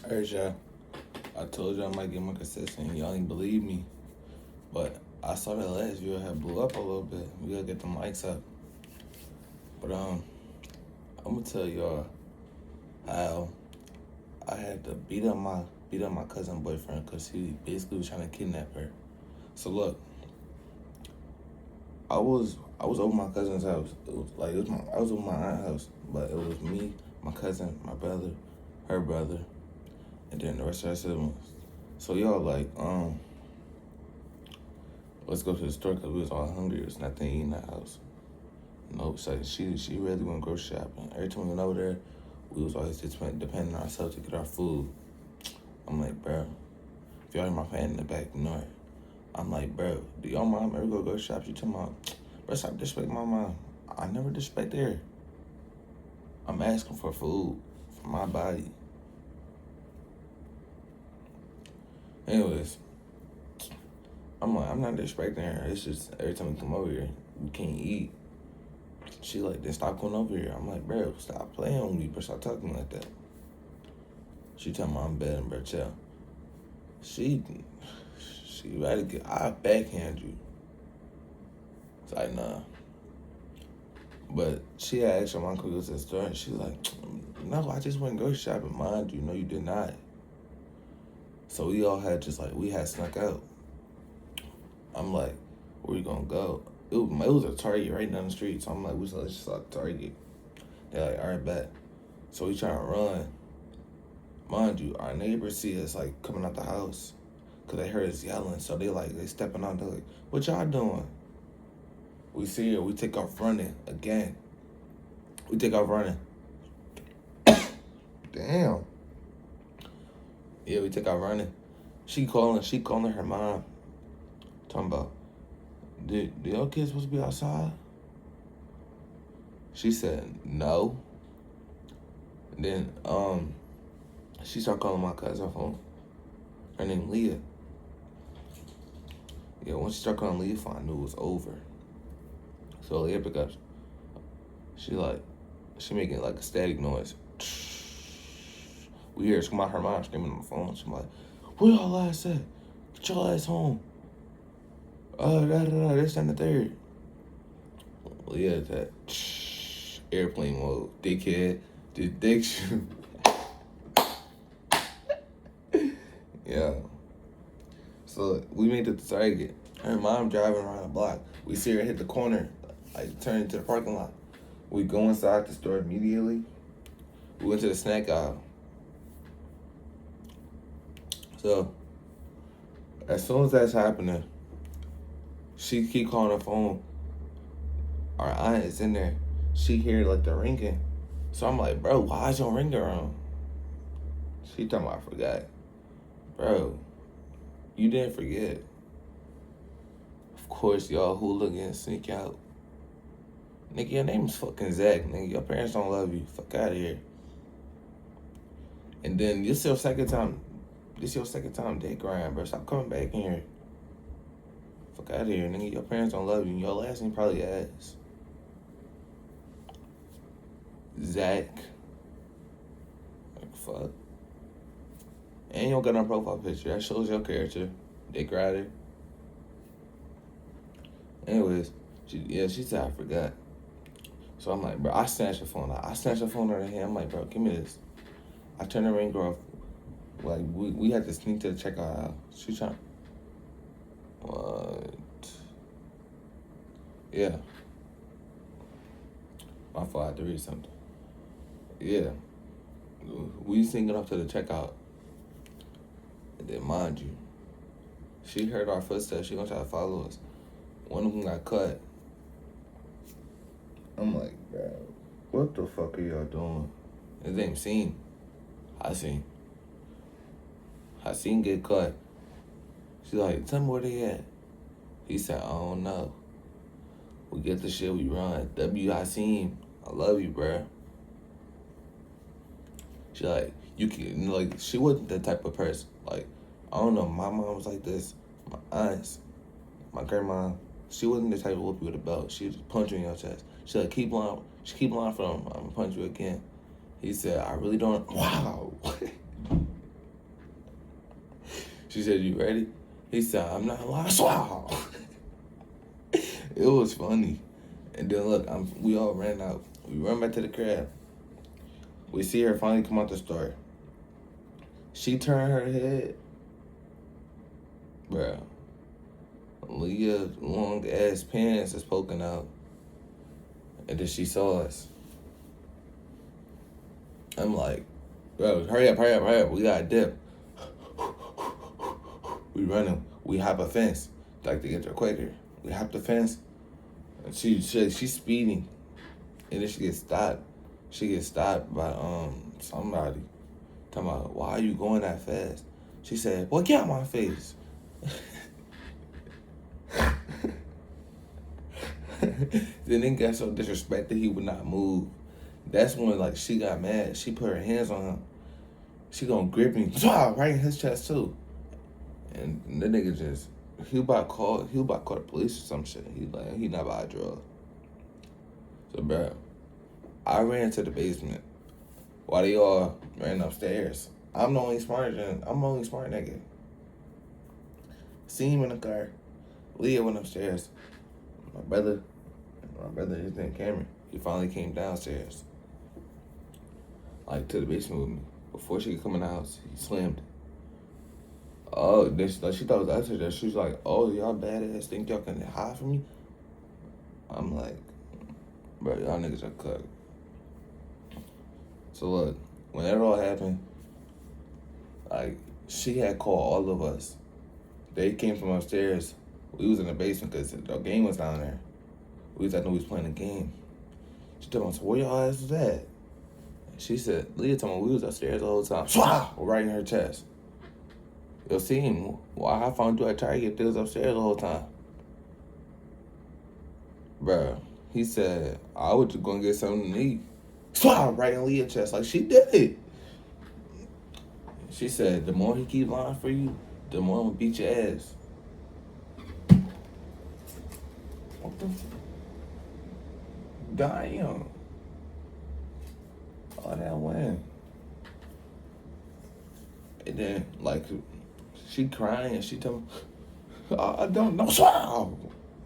Heard y'all. I told y'all I might get more consistent. Y'all ain't believe me. But I saw that last video had blew up a little bit. We gotta get the mics up. But I'm gonna tell y'all how I had to beat up my cousin boyfriend because he basically was trying to kidnap her. So look, I was over my cousin's house. I was over my aunt's house, but it was me, my cousin, my brother, her brother, and then the rest of our siblings. So y'all let's go to the store because we was all hungry. There's nothing to eat in the house. Nope, so she really went grocery shopping. Every time we went over there, we was always just depending on ourselves to get our food. I'm like, bro, if y'all hear my fan in the back, ignore it. I'm like, bro, do y'all mom ever go grocery shop? She talking about, bro, stop disrespecting my mom. I never disrespect her. I'm asking for food for my body. Anyways, I'm like, I'm not disrespecting her. It's just every time we come over here, we can't eat. She like, then stop going over here. I'm like, bro, stop playing with me, bro. Stop talking like that. She tell me I'm bad, bro. Chill. She ready to get, I backhand you. It's like, nah. But she had asked her mom could go to the store, and she's like, no, I just went grocery shopping. Mind you, no, you did not. So we all had we had snuck out. I'm like, where you gonna go? It was a Target right down the street. So I'm like, let's just like Target. They're like, all right, bet. So we trying to run. Mind you, our neighbors see us like coming out the house because they heard us yelling. So they stepping out. They're like, what y'all doing? We see her. We take off running again. We take off running. Damn. Yeah, we take off running. She calling her mom. Talking about, did your kids supposed to be outside? She said no. And then she started calling my cousin phone. Her name Leah. Yeah, once she started calling Leah phone, I knew it was over. So Leah pick up. She making like a static noise. We hear her mom screaming on the phone. She's like, where y'all ass at? Get your ass home. This and the third. Well, yeah, that airplane mode, dickhead, dick shoot. Yeah. So we made it to Target. Her mom driving around the block. We see her hit the corner, like turn into the parking lot. We go inside the store immediately. We went to the snack aisle. So as soon as that's happening, she keep calling her phone. Our aunt is in there. She hear like the ringing. So I'm like, bro, why is your ringer on? She talking about I forgot. Bro, you didn't forget. Of course, y'all hooligans sneak out. Nigga, your name is fucking Zach, nigga. Your parents don't love you. Fuck out of here. And then this your second time dick grind, bro. Stop coming back in here. Fuck out of here, nigga. Your parents don't love you. Your last name probably ass. Zach. Like, fuck. And you don't got no profile picture. That shows your character. Dick rider. Anyways, she said I forgot. So I'm like, bro, I snatched her phone out. I snatched her phone out of her hand. I'm like, bro, give me this. I turned the ringer off. Like, we had to sneak to the checkout aisle. She trying. What? Yeah. My fault, I had to read something. Yeah. We sneaking up to the checkout. And then, mind you, she heard our footsteps. She gonna try to follow us. One of them got cut. I'm like, bro, what the fuck are y'all doing? His name Seen. Haseen get cut. She's like, tell me where they at. He said, I don't know. We get the shit, we run. Haseen, I love you, bruh. She like, you can, like, she wasn't the type of person. Like, I don't know, my mom was like this. My aunts, my grandma, she wasn't the type of whoop you with a belt. She just punch you in your chest. She like, keep lying from him. I'm gonna punch you again. He said, I really don't, wow. She said, "You ready?" He said, "I'm not lying." Wow. It was funny. And then look, we all ran out. We run back to the crib. We see her finally come out the store. She turned her head. Bruh. Leah's long ass pants is poking out. And then she saw us. I'm like, bro, hurry up. We gotta dip. We running. We hop a fence. Like to get there quicker. We hop the fence. And she's speeding. And then she gets stopped. She gets stopped by somebody. Talking about, why are you going that fast? She said, "Well, get out my face." Then it got so disrespected he would not move. That's when like she got mad. She put her hands on him. She gonna grip him right in his chest too. And the nigga just he about to call the police or some shit. He not about to drug. So bro, I ran to the basement while they all ran upstairs. I'm the only smart nigga. See him in the car. Leah went upstairs. My brother, his name Cameron, he finally came downstairs. Like to the basement with me. Before she could come in the house, he slammed. Oh, she thought it was us there. She was like, "Oh, y'all badass think y'all can hide from me?" I'm like, bro, y'all niggas are cooked. So look, when that all happened, like, she had called all of us. They came from upstairs. We was in the basement because the game was down there. I knew we was playing a game. She told us, "Where y'all ass was at?" She said, Leah told me we was upstairs the whole time. Right in her chest. You'll see him. Why I found you at Target, they was upstairs the whole time. Bruh, he said, "I was just gonna get something to eat." Right in Leah's chest, like she did it. She said, "The more he keep lying for you, the more I'm gonna beat your ass." What the damn. Oh, that win. And then, like, she crying and she told me, "I don't know."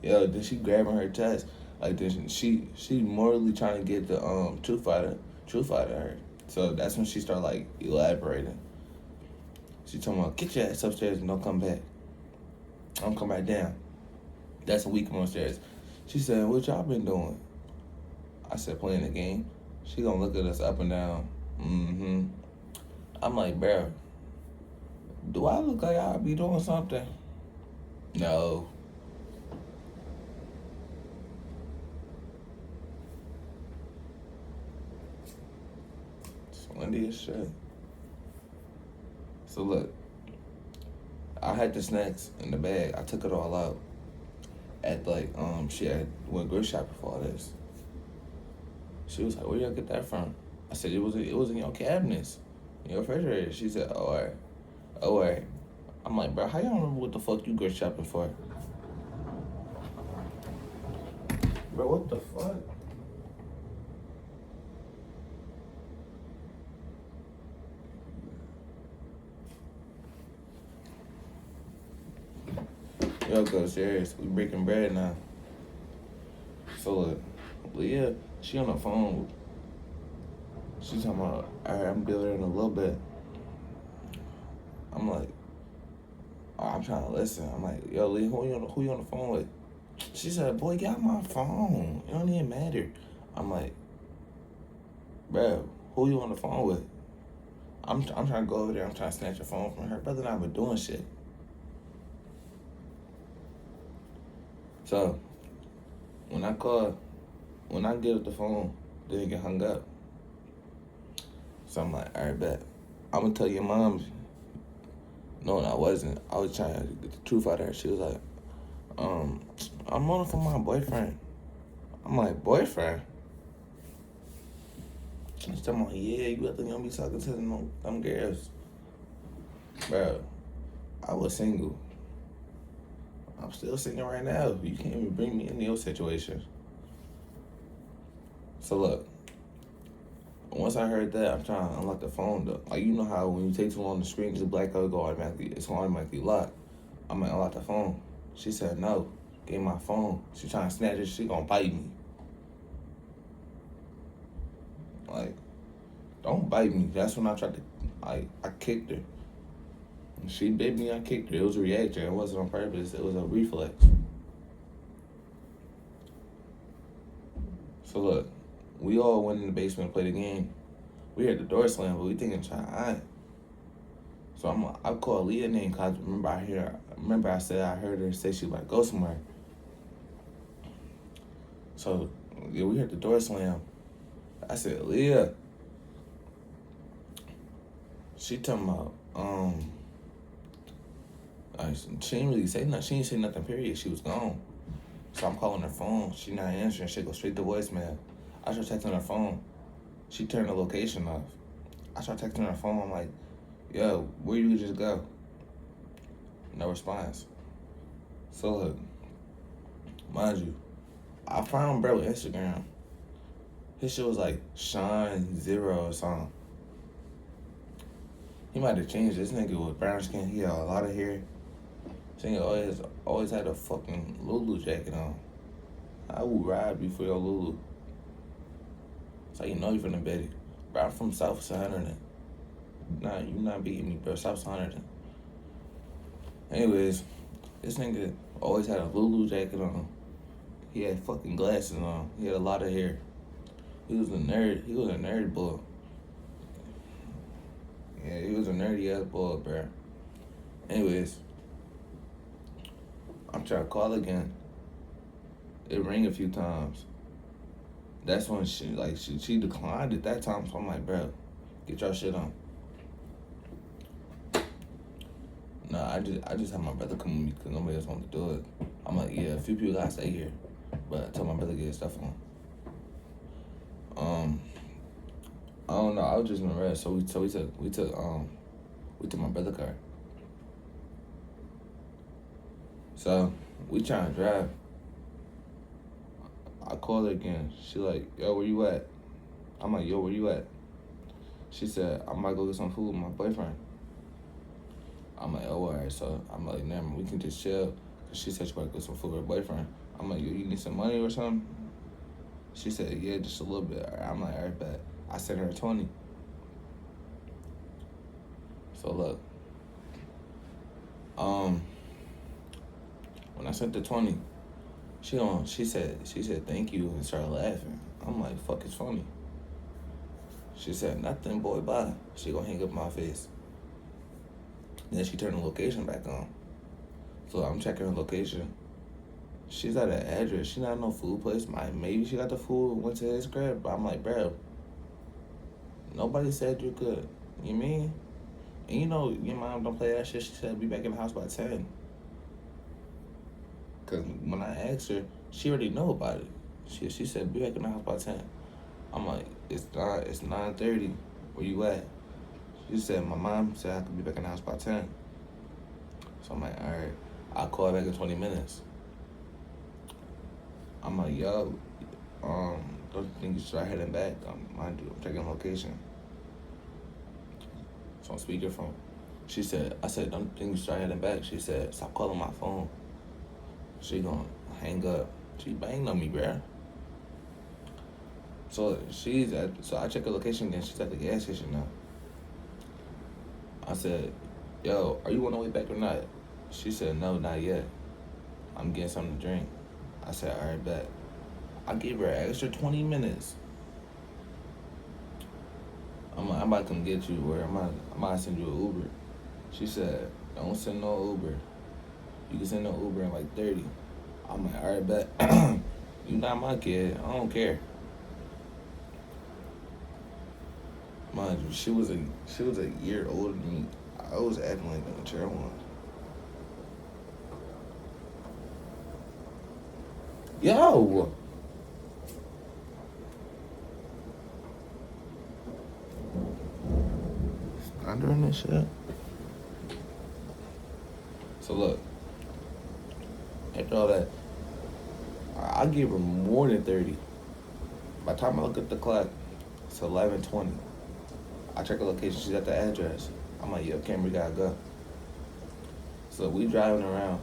Yeah, then she grabbing her chest. Like, then she morally trying to get the truth out of her. So that's when she started, like, elaborating. She told me, "Get your ass upstairs and don't come back. Don't come back down." That's when we come upstairs. She said, "What y'all been doing?" I said, "Playing the game." She gonna look at us up and down. I'm like, "Bro, do I look like I'll be doing something?" No. It's windy as shit. So look, I had the snacks in the bag. I took it all out. At like, she had went grocery shopping for all this. She was like, "Where y'all get that from?" I said, it was in your cabinets, in your refrigerator." She said, "Oh, all right. I'm like, "Bro, how y'all remember what the fuck you grocery shopping for?" Bro, what the fuck? Y'all go serious. We breaking bread now. So look, Leah, she on the phone. She talking about, "All right, I'm dealing in a little bit." I'm like, I'm trying to listen. I'm like, "Yo, Leah, who you on the phone with?" She said, "Boy, get out my phone. It don't even matter." I'm like, "Bro, who you on the phone with?" I'm trying to go over there. I'm trying to snatch your phone from her. Brother and I been doing shit. So when I get up the phone, then it get hung up. So I'm like, "All right, bet. I'm gonna tell your mom." No, I wasn't. I was trying to get the truth out of her. She was like, "I'm on it for my boyfriend." I'm like, "Boyfriend?" She's talking about, "Yeah, you think I'm gonna be talking to them girls?" Bro, I was single. I'm still single right now. You can't even bring me into your situation. So look, Once I heard that, I'm trying to unlock the phone though. Like, you know how when you take too long, the screen just black out, it's gonna automatically lock. I'm gonna unlock the phone. She said no. Gave my phone. She trying to snatch it. She gonna bite me. Like, don't bite me. That's when I tried to. I kicked her. She bit me. I kicked her. It was a reaction. It wasn't on purpose. It was a reflex. So look, we all went in the basement to play the game. We heard the door slam, but we thinking trying. So I call Leah name because remember I said I heard her say she like go somewhere. So yeah, we heard the door slam. I said, Leah. She talking about she didn't really say nothing. She didn't say nothing. Period. She was gone. So I'm calling her phone. She not answering. She go straight to voicemail. I start texting her phone. She turned the location off. I start texting her phone. I'm like, yo, where you just go? No response. So look, mind you, I found bro Instagram. His shit was like Shine Zero or something. He might have changed. This nigga with brown skin. He had a lot of hair. This nigga always had a fucking Lulu jacket on. I would ride before your Lulu. That's how you know you from the Betty. Bro, I'm from South Southerton. Nah, you not beating me, bro. South Southerton. Anyways, this nigga always had a Lulu jacket on. He had fucking glasses on. He had a lot of hair. He was a nerd. He was a nerd boy. Yeah, he was a nerdy ass boy, bro. Anyways, I'm trying to call again. It rang a few times. That's when she declined at that time. So I'm like, bro, get your shit on. Nah, I just had my brother come with me because nobody else wanted to do it. I'm like, yeah, a few people gotta stay here, but I told my brother to get his stuff on. I don't know. I was just in the rest, so we took my brother's car. So we trying to drive. I called her again. She like, yo, where you at? I'm like, yo, where you at? She said, I might go get some food with my boyfriend. I'm like, oh, all right. So I'm like, never mind, we can just chill. Cause she said she might go get some food with her boyfriend. I'm like, yo, you need some money or something? She said, yeah, just a little bit. I'm like, all right, bet. I sent her 20. So look, when I sent the 20, she said thank you and started laughing. I'm like, fuck, it's funny. She said, nothing, boy, bye. She gonna hang up my face. Then she turned the location back on. So I'm checking her location. She's at an address. She not at no food place. Maybe she got the food, went to his crib. But I'm like, bro, nobody said you could. You mean? And you know, your mom don't play that shit. She said, be back in the house by 10. Because when I asked her, she already know about it. She said, be back in the house by 10. I'm like, it's 9:30. Where you at? She said, my mom said I could be back in the house by 10. So I'm like, all right, I'll call back in 20 minutes. I'm like, yo, don't you think you should start heading back? Mind you, I'm checking location. So on speakerphone. I said, don't you think you should start heading back? She said, stop calling my phone. She gonna hang up. She banged on me, bruh. So I check her location again. She's at the gas station now. I said, yo, are you on the way back or not? She said, no, not yet. I'm getting something to drink. I said, all right, bet. I gave her an extra 20 minutes. I'm about to come get you, or I might send you an Uber. She said, don't send no Uber. You can send no Uber in like 30. I'm like, all right, bet. You not my kid. I don't care. Mind you, she was a year older than me. I was acting like a mature one. Yo! Not doing this shit. So look, after all that, I give her more than 30. By the time I look at the clock, It's 11:20. I check her location. She's at the address. I'm like, yo, Cam, we gotta go. So we driving around.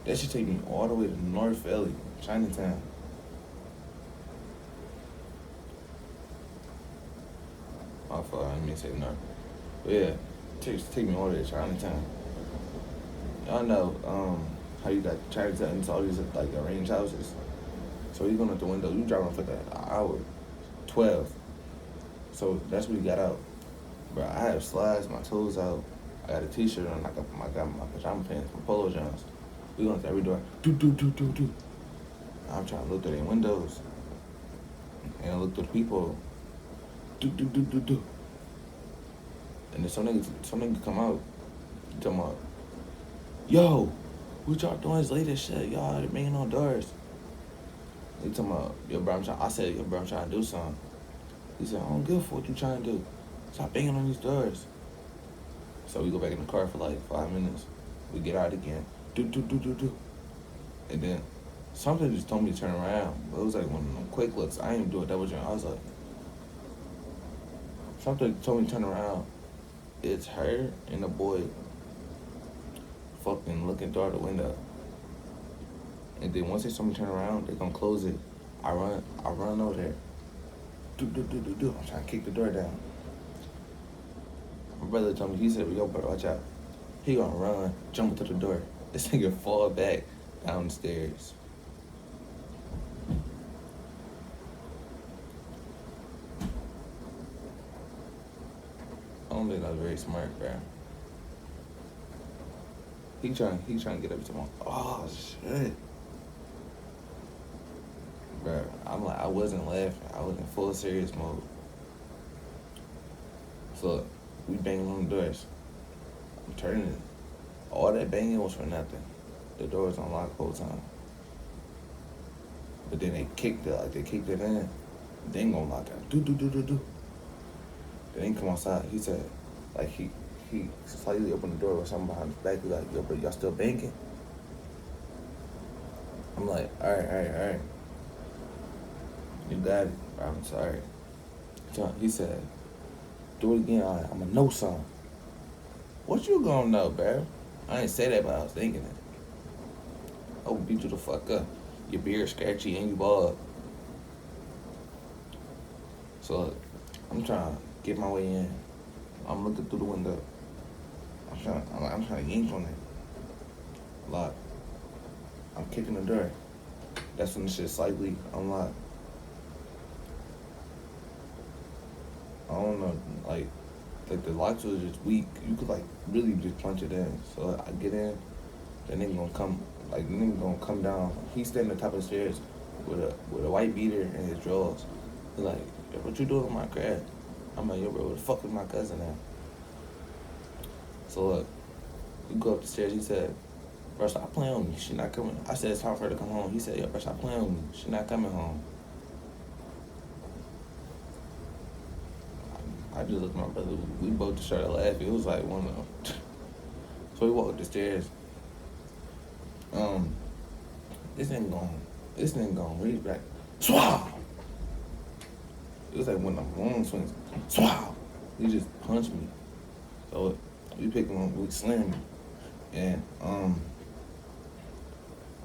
That should take me all the way to North Philly, Chinatown. My fault, I didn't mean to say North. But yeah, take me all the way to Chinatown. Y'all know how you got Chinatown and all these like arranged houses. So you going out the window, you driving for that hour, 12. So that's when you got out. Bro, I have slides, my toes out. I got a t-shirt on, I got my pajama pants, my polo johns. We going to every door, do. I'm trying to look through their windows. And I look through the people, do. And then some niggas come out, talking about, yo, what y'all doing is late as shit, y'all banging on doors. They talking about, yo, bro, I said, yo, bro, I'm trying to do something. He said, I don't give a fuck what you trying to do. Stop banging on these doors. So we go back in the car for like 5 minutes. We get out again. Do. And then something just told me to turn around. But it was like one of them quick looks. I ain't even do a double jump. I was like, something told me to turn around. It's her and the boy fucking looking through the window. And then once they saw me turn around, they gonna close it. I run over there. Do. I'm trying to kick the door down. My brother told me, he said, yo, brother, watch out. He gonna run, jump to the door. This nigga fall back down the stairs. I don't think that's very smart, bro. He trying to get up to my, oh shit. Bro, I'm like, I wasn't laughing. I was in full serious mode. So we banging on the doors. I'm turning it. All that banging was for nothing. The door was unlocked the whole time. But then they kicked it in. They ain't gonna lock it. Do. They ain't come outside. He said, like he slightly opened the door with something behind his back. He like, yo, bro, y'all still banging? I'm like, all right. You got it. I'm sorry. So he said, do it again. I'm gonna know something. What you gonna know, bro? I ain't say that, but I was thinking it. I would beat you the fuck up. Your beard scratchy and you bald. So I'm trying to get my way in. I'm looking through the window. I'm trying to yank on it. Lock. I'm kicking the door. That's when the shit slightly unlocked. I don't know, like the locks was just weak. You could like really just punch it in. So I get in, the nigga gonna come down. He's standing on top of the stairs with a white beater and his drawers. He's like, yo, what you doing with my crab? I'm like, yo, bro, what the fuck is my cousin at? So look, we go up the stairs. He said, bro, stop playing with me. She not coming. I said, it's time for her to come home. He said, yo, bro, stop playing with me. She not coming home. I just looked at my brother. We both just started laughing. It was like one of them. So we walked up the stairs. This nigga gonna reach back. Swah! It was like one of them long swings. Swah! He just punched me. So we picked him up, we slammed him. And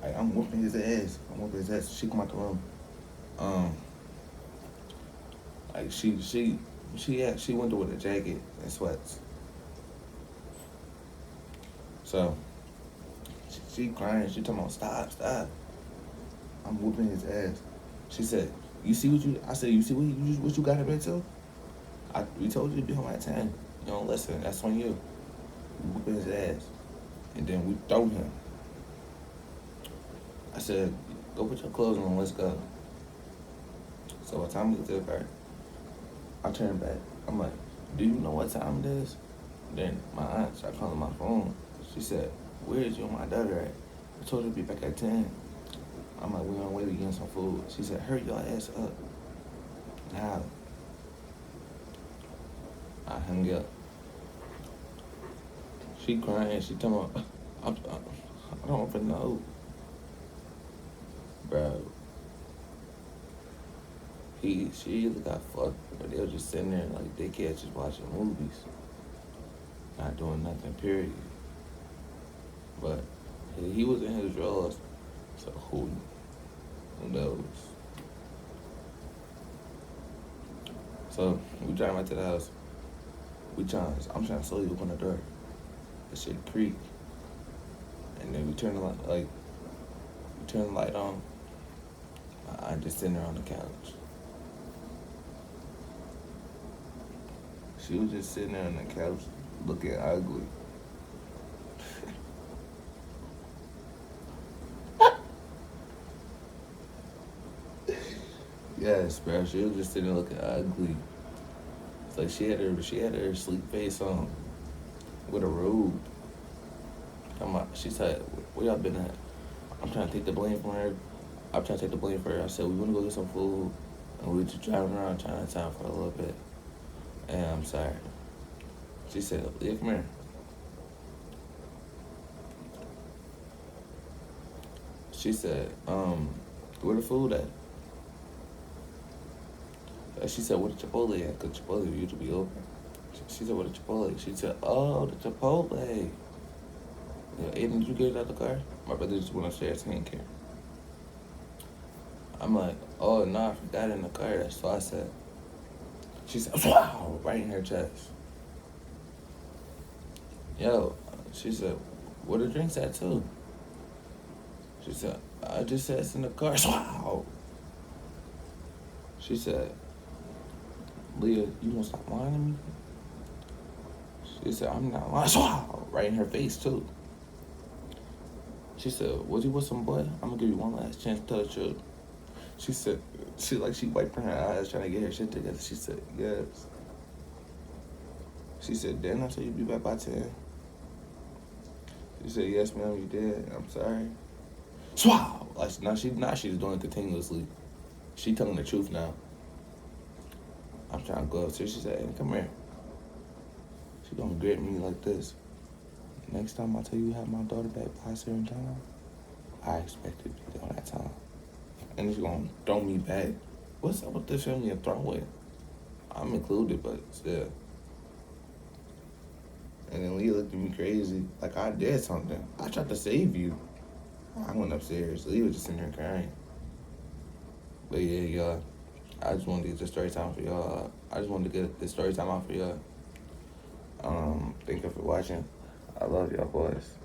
I'm whooping his ass. She come out the room. Like she went there with a jacket and sweats. So she crying. She talking about stop. I'm whooping his ass. She said, "You see what you?" I said, "You see what you got him into?" We told you to be home at 10. You don't listen. That's on you. We whooping his ass, and then we throw him. I said, "Go put your clothes on. Let's go." So by the time we get to the car, I turned back. I'm like, do you know what time it is? Then my aunt started calling my phone. She said, where is you and my daughter at? I told her to be back at 10. I'm like, we're on the way to getting some food. She said, hurry your ass up. Now, I hung up. She crying. She talking about, I don't even know. Bro. She either got fucked or they were just sitting there like they can't just watching movies, not doing nothing. Period. But he was in his drawers, so who knows? So we drive back to the house. I'm trying to slowly open the door. That shit creak, and then we turn the light on. I just sitting there on the couch. She was just sitting there on the couch looking ugly. Yes, bro. She was just sitting there looking ugly. It's like she had her sleep face on with a robe. She said, "Where y'all been at?" I'm trying to take the blame from her. I'm trying to take the blame for her. I said, "We want to go get some food," and we were just driving around Chinatown for a little bit. And I'm sorry. She said, "Leah, come here." She said, "Where the food at?" She said, "Where the Chipotle at?" Because Chipotle used to be open. She said, "Where the Chipotle?" She said, "Oh, the Chipotle." Yeah, Aiden, did you get it out the car? My brother just went upstairs taking care. I'm like, "Oh, no, I forgot it in the car." That's what I said. She said, "Wow," right in her chest. Yo, she said, "Where the drinks at, too?" She said, "I just said it's in the car." Wow. She said, "Leah, you won't stop lying to me?" She said, "I'm not lying." Wow, right in her face, too. She said, "Was you with some boy? I'm gonna give you one last chance to tell the truth." She said, she wiped her eyes trying to get her shit together. She said, "Yes." She said, "Didn't I tell you to be back by 10? She said, "Yes, ma'am, you did. I'm sorry." Swallow. Like, now she's doing it continuously. She telling the truth now. I'm trying to go upstairs. She said, "Hey, come here." She gonna grip me like this. "Next time I tell you have my daughter back by a certain time, I expect it to be on that time." And she's gonna throw me back. What's up with this family of throwaway? I'm included, but still. And then Leah looked at me crazy, like I did something. I tried to save you. I went upstairs. Leah was just sitting there crying. But yeah, y'all, I just wanted to get the story time for y'all. I just wanted to get the story time out for y'all. Thank you for watching. I love y'all boys.